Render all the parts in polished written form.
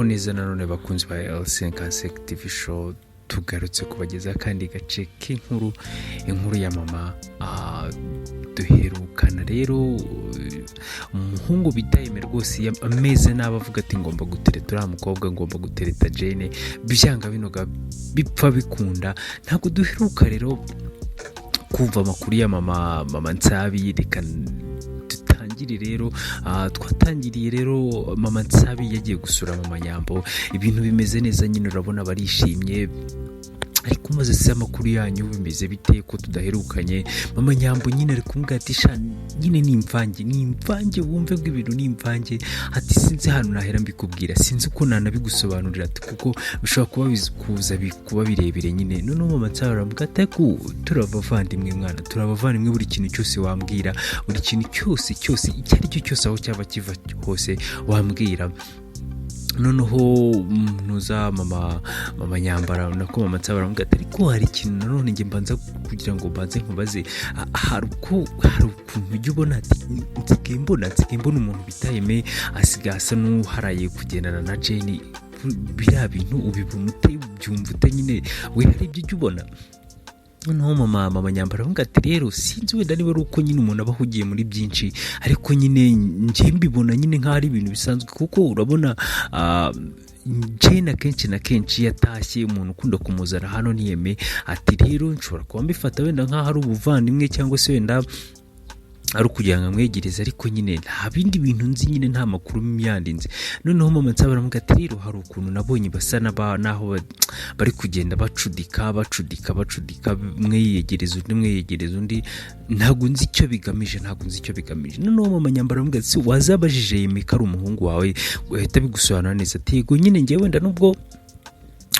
neza nanone bakunzi ba L5 TV show tugarutse kubageza kandi gace k'inkuru ya mama. Duherukana rero umuhungu bitayeme rwose ameze n'abavuga ati ngomba gutereta uriya mukobwa, ngomba gutereta Jane, byanga binoga bipfa bikunda. Ntabwo duheruka rero kumva amakuru ya mama Nsabi. Reka twatangiriye rero mama Nsabi yagiye gusura mama Nyambo. Ibintu bimeze neza nyine, urabona barishimye. Ariko maze se amakuru yanyu bimeze bite ko tudaherukanye? Mama Nyambo nyine ari kumubwira ati sha nyine ni imvange wumve ngo ibintu ni imvange. Ati sinzi hano nahera mbikubwira, sinzi uko nanabigusobanurira, ati kuko bishobora kuba birebire nyine. None mama Nsabi aramubwira ati ko turabavandimwe mwana, turabavandimwe, buri kintu cyose wambwira, buri kintu cyose icyo ari cyo cyose aho cyaba kiva hose wambwira. Noneho nuza mama Nyambara nako mama Nsabi aramubwira ati ariko hari ikintu nanone njye mbanza kugira ngo mbanze nkubaze. Hari ukuntu ujya ubona ati nsigaye mbona umuntu bitayeme asigaye asa n'uharaye kugendana na Jane. Biriya bintu ubibona ute, ubyumva ute nyine? We hari ibyo ujya ubona? Noneho mama Nyambara aramubwira ati rero sinzi wenda niba ari uko nyine umuntu aba ahugiye muri byinshi, ariko nyine njye mbibona nyine nk'aho ari ibintu bisanzwe. Kuko urabona Jane akenshi na kenshi yatashye umuntu ukunda kumuzana hano ntiyeme. Ati rero nshobora kuba mbifata wenda nk'aho ari ubuvandimwe cyangwa se wenda ari ukugira ngo amwegereze, ariko nyine nta bindi bintu nzi, nyine nta makuru yandinze. Noneho mama Nsabi aramubwira ati rero hari ukuntu nabonye basa naho bari kugenda bacudika, umwe yiyegereza undi. Ntabwo nzi icyo bigamije. Noneho mama Nyambara aramubwira ati wazabajije Yemeka ari umuhungu wawe wahita bigusobanura neza. Ati yego nyine njye wenda nubwo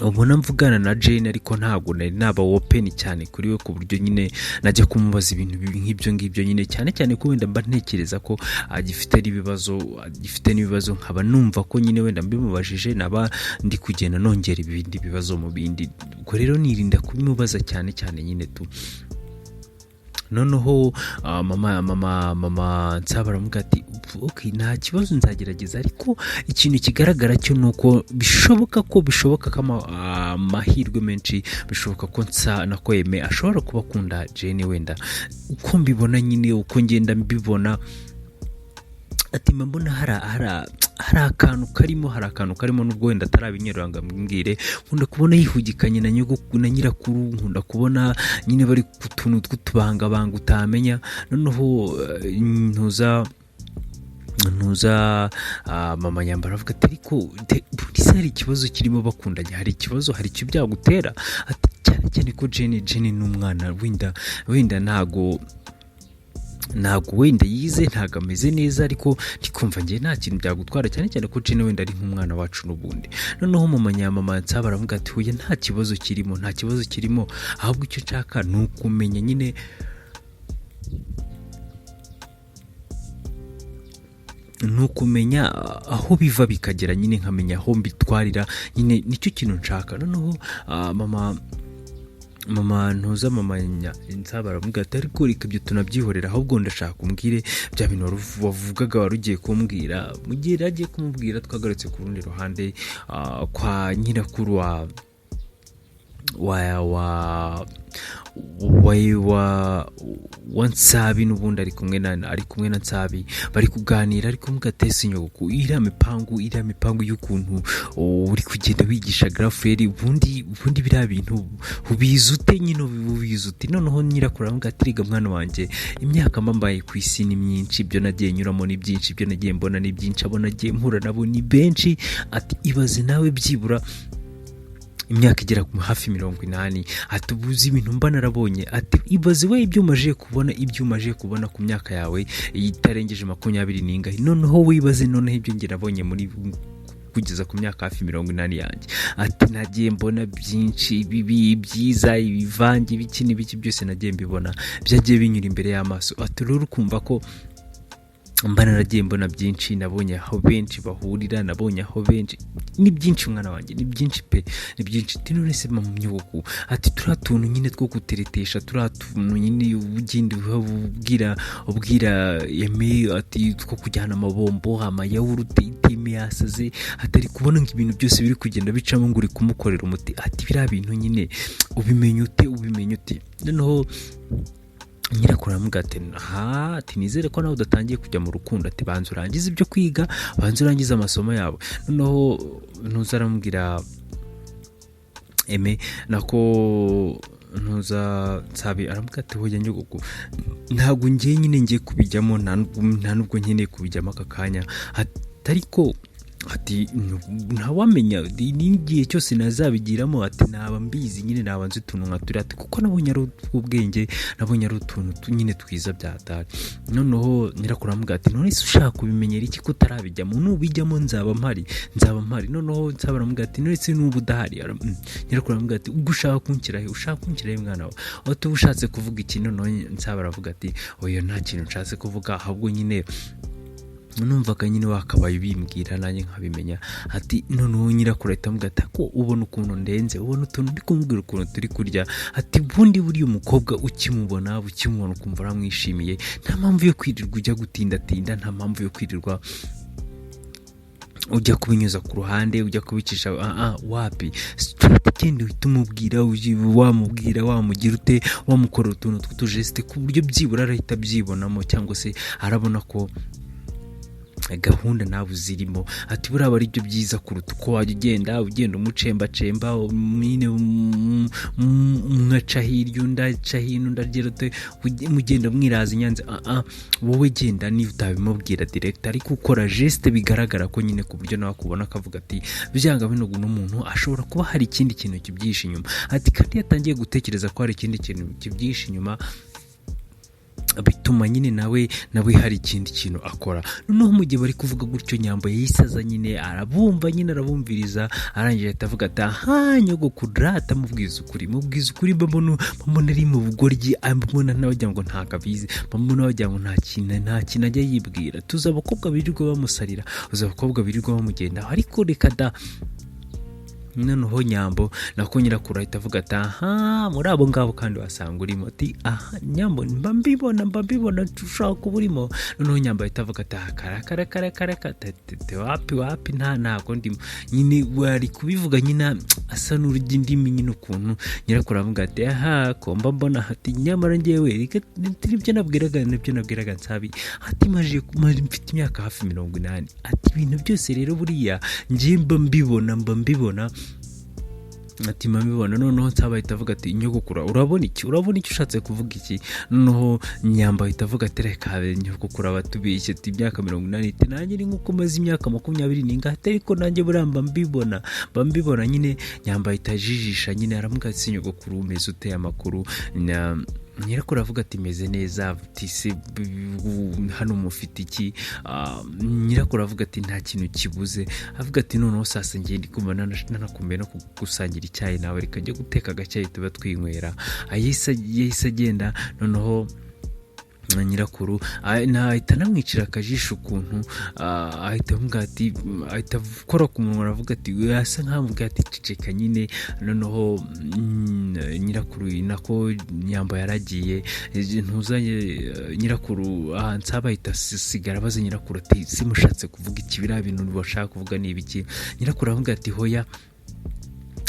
ubona mvugana na Jane, ariko ntabwo nari naba open cyane kuri we ku buryo nyine najya kumubaza ibintu nk'ibyo ngibyo nyine, cyane ko wenda mba ntekereza ko agifite n'ibibazo nkaba numva ko nyine wenda mbimubajije naba ndi kugenda nongera ibindi bibazo mu bindi. Ubwo rero nirinda kubimubaza cyane nyine tu. Noneho mama Nsabi aramubwira ati okay nta kibazo nzagerageza, ariko ikintu kigaragara cyo nuko bishoboka ko amahirwe menshi bishoboka ko nako Yeme ashobora kuba akunda Jane wenda uko mbibona nyine, uko ngenda mbibona. Ati mbona hari akantu karimo nubwo wenda atarabinyerura ngo ambwire. Nkunda kubona yihugikanye na nyirakuru, nkunda kubona nyine bari ku tuntu tw'utubangabanga utamenya. Noneho ntuza mama Nyambara avuga ati ariko hari ikibazo kirimo bakundanye, hari icyo byagutera. Ati cyane ko Jane ni umwana wenda ntago wenda yize, ntago ameze neza, ariko ndikumva ngiye nta kintu byagutwara, cyane ko Jane wenda ari nk'umwana wacu n'ubundi. Noneho mama Nsabi aravuga ati huye nta kibazo kirimo, ahubwo icyo nshaka ni ukumenya nyine aho biva bikagera, nyine nkamenya aho mbitwarira, nyine nicyo kintu nshaka. Noneho mama Nsabi aramubwira ati ariko reka ibyo tunabyihorera, ahubwo ndashaka umbwire bya bintu wavugaga wari ugiye kumbwira. Mu gihe yari agiye kumubwira twagarutse ku rundi ruhande kwa nyirakuru wa Nsabi, n'ubundi ari kumwe na Nsabi bari kuganira, ariko mugatese inyoko iriya mipangu y'ukuntu uri kugenda wigisha graferi, ubundi biriya bintu ubizute nyine ubizute. Noneho nyirakuru aramubwira ati riga mwana wanjye, imyaka mbambaye ku isi ni myinshi, ibyo nagiye nyuramo ni byinshi, ibyo nagiye mbona ni byinshi, abo nagiye mpura nabo ni benshi. Ati ibaze nawe byibura imyaka igera ku hafi 80. Ati ubuzi ibintu mba narabonye. Ati ibaze we ibyo umaje kubona ku myaka yawe itarengeje 20 noneho wibaze noneho ibyo ngira nabonye muri kugeza ku myaka hafi 80 yanjye. Ati nagiye mbona byinshi, bibi byiza, ibivange biki byose nagiye mbibona, byagiye binyura imbere y'amaso. Ati rero ukumva ko mbana naragiye mbona byinshi, nabonye aho benshi bahurira, nabonye aho benshi, ni byinshi mwana wanjye, ni byinshi pe, ni byinshi. None se mama nyogoko ati turiya tuntu nyine two guteretesha, turiya tuntu nyine ugenda ubwira Yeme ati two kujyana amabombo, amayawurute, iteme yasaze, atari kubona ngo ibintu byose biri kugenda bicamo ngo uri kumukorera umuti. Ati biriya bintu nyine ubimenye ute. Noneho nyirakuru aramubwira ati nizere ko nawe udatangiye kujya mu rukundo, ati banza urangize ibyo kwiga, banza urangize amasomo yawe. Noneho ntuza aramubwira Eme nako ntuza Nsabi aramubwira ati hoya nyogoko ntabwo ngiye nyine ngiye kubijyamo, nta nubwo nkeneye kubijyamo aka kanya, ariko ati ntawamenya n'igihe cyose nazabigiramo, ati naba mbizi nyine, naba nzi utuntu nka turiya, kuko nabonye ari ubwenge, nabonye ari utuntu nyine twiza byatari. Noneho nyirakuru aramubwira ati none se ushaka kubimenyera iki ko utarabijyamo? Nubijyamo nzaba mpari. Noneho Nsaba aramubwira ati none se nuba udahari? Nyirakuru aramubwira ati ubwo ushaka kunshyiraho mwana wawe, ati ushatse kuvuga iki? Noneho Nsaba aravuga ati oya nta kintu nshatse kuvuga, ahubwo nyine numvaga nyine wakabaye bimbwira nanjye nkabimenya. Ati noneho nyirakuru ahita amubwira ati ko ubona ukuntu ndenze, ubona utuntu ndi kumbwira ukuntu turi kurya, ati bundi buriya umukobwa ukimubona ukumva uramwishimiye, nta mpamvu yo kwirirwa ujya gutindatinda, nta mpamvu yo kwirirwa ujya kubinyuza ku ruhande, ujya kubicisha wapi. Tugende uhita umubwira, wamugira ute, wamukorera utuntu tw'utujesite ku buryo byibura arahita byibonamo, cyangwa se arabona ko gahunda nawe uzirimo. Ati buriya aba ari byo byiza kuruta uko wajya ugenda umucembacemba nyine umwaca hirya undaca hino ndagira ute mugenda mwiraza inyanza. Wowe genda niba utabimubwira direct, ariko ukora geste bigaragara ko nyine ku buryo nawe akubona akavuga ati byanga bino umuntu ashobora kuba hari ikindi kintu kibyihishe inyuma. Ati kandi yatangiye gutekereza ko hari ikindi kintu kibyihishe inyuma, bituma nyine nawe hari ikindi kintu akora. Noneho mu gihe bari kuvuga gutyo, Nyambo yisaza nyine arabumva, nyine arabumviriza, arangije ahita avuga ati nyogokuru atamubwiza ukuri, mbona ari mu bugoryi, mbona nawe wagira ngo ntabwo abizi, mbona wagira ngo nta kintu ajya yibwira. Tuzi abakobwa birirwa bamusarira, uzi abakobwa birirwa bamugendaho, ariko reka da. Noneho Nyambo nako nyirakuru ahita avuga ati muri abo ngabo kandi wasanga urimo. Ati Nyambo mba mbibona ushaka kuba urimo. Noneho Nyambo ahita avuga ati wapi ntabwo ndimo. Nyine wari kubivuga nyine asa n'urya indimi nyine ukuntu. Nyirakuru avuga ati ko mba mbona, ati nyamara njyewe reka nibyo nabwiraga Nsabi, ati maje mfite imyaka hafi 80. Ati ibintu byose rero buriya njye mba mbibona. Ati mambibona. Noneho Nsaba ahita avuga ati nyogokuru urabona iki ushatse kuvuga iki? Noneho Nyambo ahita avuga ati reka nyogokuru abatubeshye, ati imyaka 80, ati nanjye ni nkuko maze imyaka 20 n'ingahe, ariko nanjye buramba mbibona nyine. Nyambo ahita ajijisha nyine, aramuga ati nyogokuru umeze ute, amakuru? Nyirakuru avuga ati meze neza. Ati se hano mufite iki? Nyirakuru avuga ati nta kintu kibuze. Avuga ati noneho sasa ngiye ndi kumva nanakumbuye no kugusangira icyayi nawe, reka njye guteka agacyayi tuba twinywera. Yahise agenda. Noneho Nyirakuru ahita namwicira akajisho ukuntu, ahita avuga ati, ahita akora ku munwa, aravuga ati asa nkamuga ati ceceka nyine. Noneho Nyirakuru nako Nyambo yaragiye, ntuzanye Nyirakuru Nsaba ahita sigara abaza Nyirakuru ati simushatse kuvuga iki, biriya bintu bashaka kuvuga ni ibiki? Nyirakuru avuga ati hoya,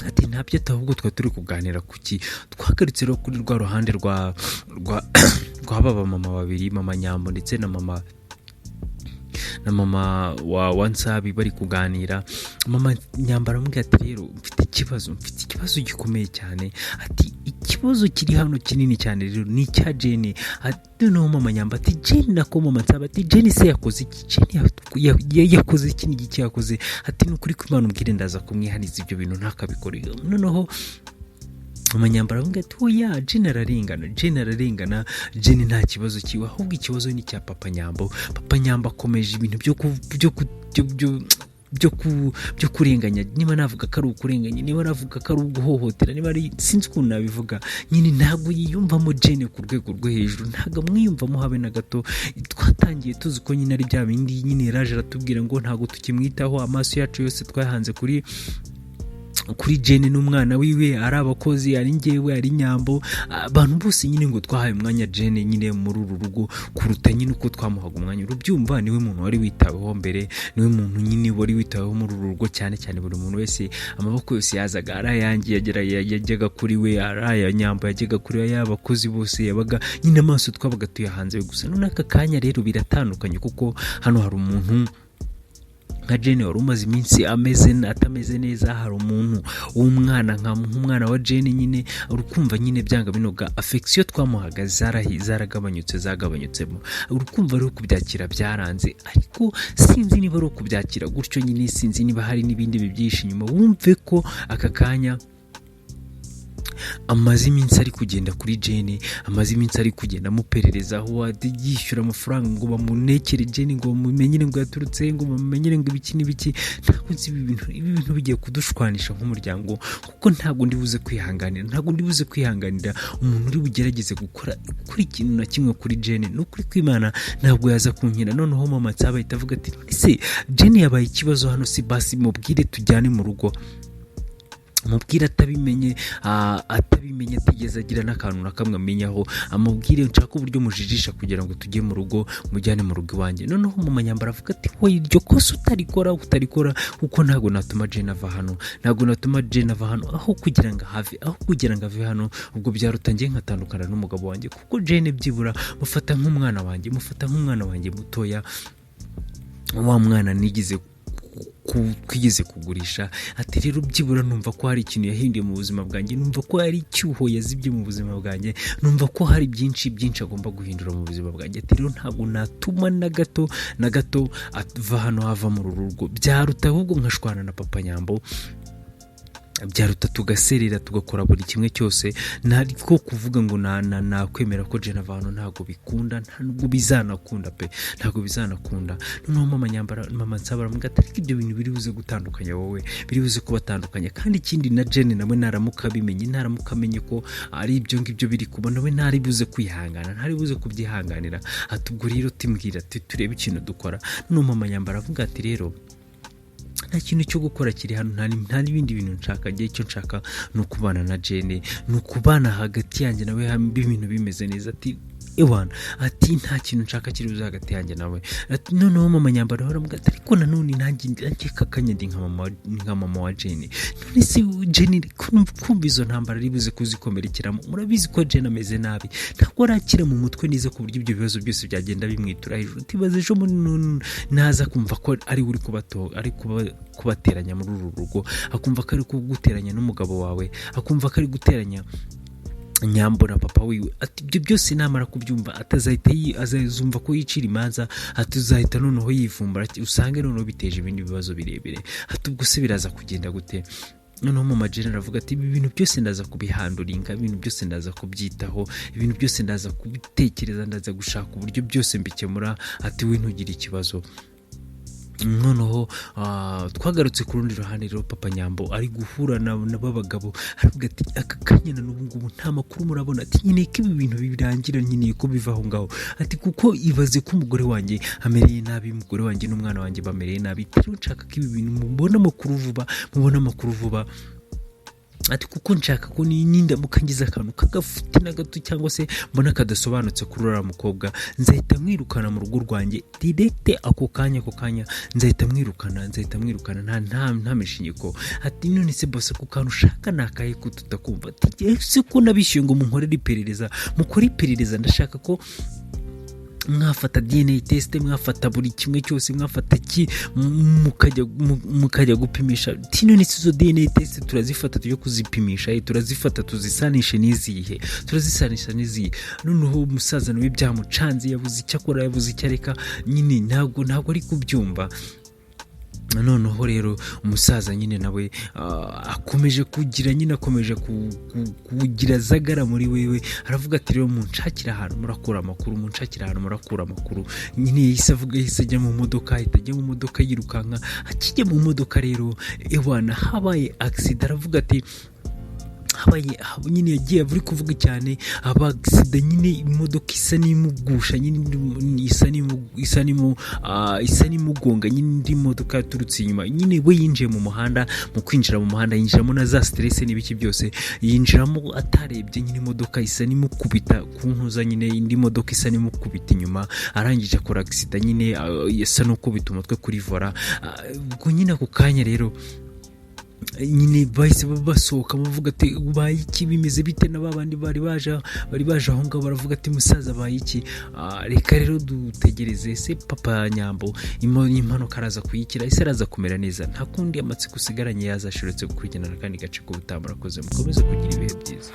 ati ntabyo ahubwo turi kuganira kuki. Twagaritse rero kuri rwa ruhande rwa baba mama babiri, mama Nyambo ndetse na mama wa Nsabi bari kuganira. Mama Nyambo aramubwira ati rero mfite ikibazo gikomeye cyane. Ati ikibazo kiri hano kinini cyane rero ni icya Jane. Ati noneho mama Nyambo ati Jane nako mama Nsaba ati Jane se yakoze iki? Jane yakoze iki? N'igiki yakoze? Ati nukuri ko Imana umbwire ndaza kumwihaniza ibyo bintu ntakabikore. Noneho mama Nyambo aravuga ati oya Jane ararengana, Jane nta kibazo kiwe, ahubwo ikibazo ni cya papa Nyambo. Papa Nyambo akomeje ibintu byo kurenganya, niba navuga ko ari ukurenganya, niba navuga ko ari uguhohotera, niba ari sinzi ukuntu nabivuga, nyine ntabwo yiyumvamo Jane ku rwego rwo hejuru, ntabwo amwiyumvamo habe na gato. Twatangiye tuzi ko nyine ari bya bindi nyine yaraje aratubwira ngo ntabwo tukimwitaho, amaso yacu yose twayahanze kuri Jane n'umwana wiwe, ari abakozi, ari njyewe, ari Nyambo, abantu bose nyine ngo twahaye umwanya Jane nyine muri uru rugo kuruta nyine uko twamuhaga umwanya. Urubyumva, niwe muntu wari witaweho mbere, niwe muntu nyine wari witaweho muri uru rugo cyane cyane. Buri muntu wese amaboko yose yazaga ari ayanjye, yajyaga kuri we, ari aya Nyambo yajyaga kuri we, y'abakozi bose yabaga nyine amaso twabaga tuyahanze gusa. None aka kanya rero biratandukanye, kuko hano hari umuntu nka Jane wari umaze iminsi atameze neza, hari umuntu w'umwana nk'umwana wa Jane nyine urukumva nyine byanga binoga, affection twamuhaga zagabanyutsemo, urukumva rero kubyakira byaranze. Ariko sinzi niba ari kubyakira gutyo nyine, sinzi niba hari n'ibindi bibyisha inyuma. Wumve ko aka kanya amaze iminsi ari kugenda kuri Jane, amaze iminsi ari kugenda amuperereza aho yishyura amafaranga ngo bamunekere Jane, ngo bamumenyere ngo yaturutse, ngo bamumenyere ngo ibiki n'ibiki. Ntabwo nzi ibi bintu bigiye kudushwanisha nk'umuryango, kuko ntabwo ndibuze kwihanganira umuntu uri bugerageze gukora ikintu na kimwe kuri Jane. N'ukuri kw'Imana ntabwo yaza kunkira. Noneho mama Nsaba ahita avuga ati ese Jane yabaye ikibazo hano, si basi mubwire tujyane mu rugo, amubwire atabimenye atigeze agira n'akantu na kamwe amenyaho, amubwire nshaka uburyo mujijisha kugira ngo tujye mu rugo, mujyane mu rugo iwanjye. Noneho mama Nyambara avuga ati we, iryo kosa utarikora kuko ntabwo natuma Jane ava hano, aho kugira ngo ave hano, ubwo byarutangiye nkatandukana n'umugabo wanjye, kuko Jane byibura mufata nk'umwana wanjye mutoya, wa mwana twigeze kugurisha. Ati rero byibura numva ko hari ikintu yahinduye mu buzima bwanjye, numva ko hari icyuho yazibye mu buzima bwanjye, numva ko hari byinshi agomba guhindura mu buzima bwanjye. Ati rero ntabwo natuma na gato ava hano, hava mu rugo, byaruta ahubwo nkashwana na papa Nyambo, byaruta tugaserera tugakora buri kimwe cyose. Ntabwo kuvuga ngo nakwemera ko Jane ava hano, ntabwo bikunda, ntabwo bizanakunda pe, ntabwo bizanakunda. Noneho mama Nsaba aramubwira ati ariko ibyo bintu biri buze gutandukanya wowe, biri buze kubatandukanya, kandi ikindi na Jane nawe naramuka amenye ko ari ibyo ngibyo biri kuba, nawe ntari buze kwihangana, ntari buze kubyihanganira. Ati ubwo rero timbwira, ati turebe ikintu dukora. Noneho mama Nyambara avuga ati rero nta kintu cyo gukora kiri hano, nta n'ibindi bintu nshaka. Njye icyo nshaka ni ukubana na Jane, ni ukubana hagati yanjye nawe, hamwe ibintu bimeze neza. Ati ewana, ati nta kintu nshaka kiri buze hagati yanjye nawe. Noneho mama Nyambara aramuga ati ariko nanone nanjye kakanye ndi nka mama wa Jane. None se Jane kumva izo ntambara ari buze kuzikomerekeramo, murabizi ko Jane ameze nabi, ntabwo arakira mu mutwe neza ku buryo ibyo bibazo byose byagenda bimwitura hejuru. Tibaze ejo naza kumva ko ari uri kubateranya muri uru rugo, akumva ko ari kuguteranya n'umugabo wawe, akumva ko ari guteranya Nyambo na papa wiwe. Ati ibyo byose namara kubyumva azumva ko yicira imanza, atuzahita noneho yivumbura, usange noneho biteje ibindi bibazo birebire. Ati ubwo se biraza kugenda gute? Noneho mama Jane aravuga ati ibi bintu byose ndaza kubihanduringa, ibintu byose ndaza kubyitaho, ibintu byose ndaza kubitekereza, ndaza gushaka uburyo byose mbikemura. Ati we ntugire ikibazo. Noneho twagarutse ku rundi ruhande rero papa Nyambo ari guhura n'abagabo, aravuga ati aka kanya na n'ubu ngubu nta makuru murabona. Ati nyine ko ibi bintu birangira, nyine ko bivaho ngaho. Ati kuko ibaze ko umugore wanjye amereye nabi, umugore wanjye n'umwana wanjye bamereye nabi, rero nshaka ko ibi bintu mubona amakuru vuba. Ati kuko nshaka ko nindamuka ngize akantu kagafuti na gato cyangwa se mbona kadasobanutse kuri uriya mukobwa, nzahita mwirukana mu rugo rwanjye direct ako kanya nzahita mwirukana nta mishinyiko. Ati none se bose ku kantu ushaka nakaye ko tutakumva. Ati ese ko nabishyuye ngo mukore iperereza, ndashaka ko mwafata DNA test, mwafata buri kimwe cyose, mwafata mukajya gupimisha. None izo DNA test turazifata tujye kuzipimisha, turazifata tuzisanishe n'izihe, noneho umusaza nawe byamucanze, yabuze icyo akora, yabuze icyo areka, nyine ntabwo ari kubyumva. noneho rero umusaza nyine nawe akomeje kugira nyine akomeje kugira zagara muri wewe, aravuga ati rero munshakira ahantu murakura amakuru nyine yahise ajya mu modoka, yirukanka. Akijya mu modoka rero ewana habaye accident, aravuga ati nyine yagiye ari kuvuga cyane abagisida nyine imodoka isa n'imugusha nyine isa n'imugonga nyine indi modoka yaturutse inyuma. Nyine we yinjiye mu muhanda, mu kwinjira mu muhanda yinjiramo na za stress n'ibiki byose, yinjiramo atarebye nyine imodoka isa n'imukubita ku ntuza, nyine indi modoka isa n'imukubita inyuma, arangije akora accident nyine yasa no kubita umutwe kuri vola. Ubwo nyine ako kanya rero nyine bahise basohoka bavuga ati ubaye iki, bimeze bite na babandi bari baje aho ngaho, baravuga ati musaza abaye iki. Reka rero dutegereze se papa Nyambo impanuka araza kuyikira, ese araza kumera neza, nta kundi amatsiko usigaranye yazashoretse gukurikirana kandi gace ko butambara koze. Mukomeze kugira ibihe byiza.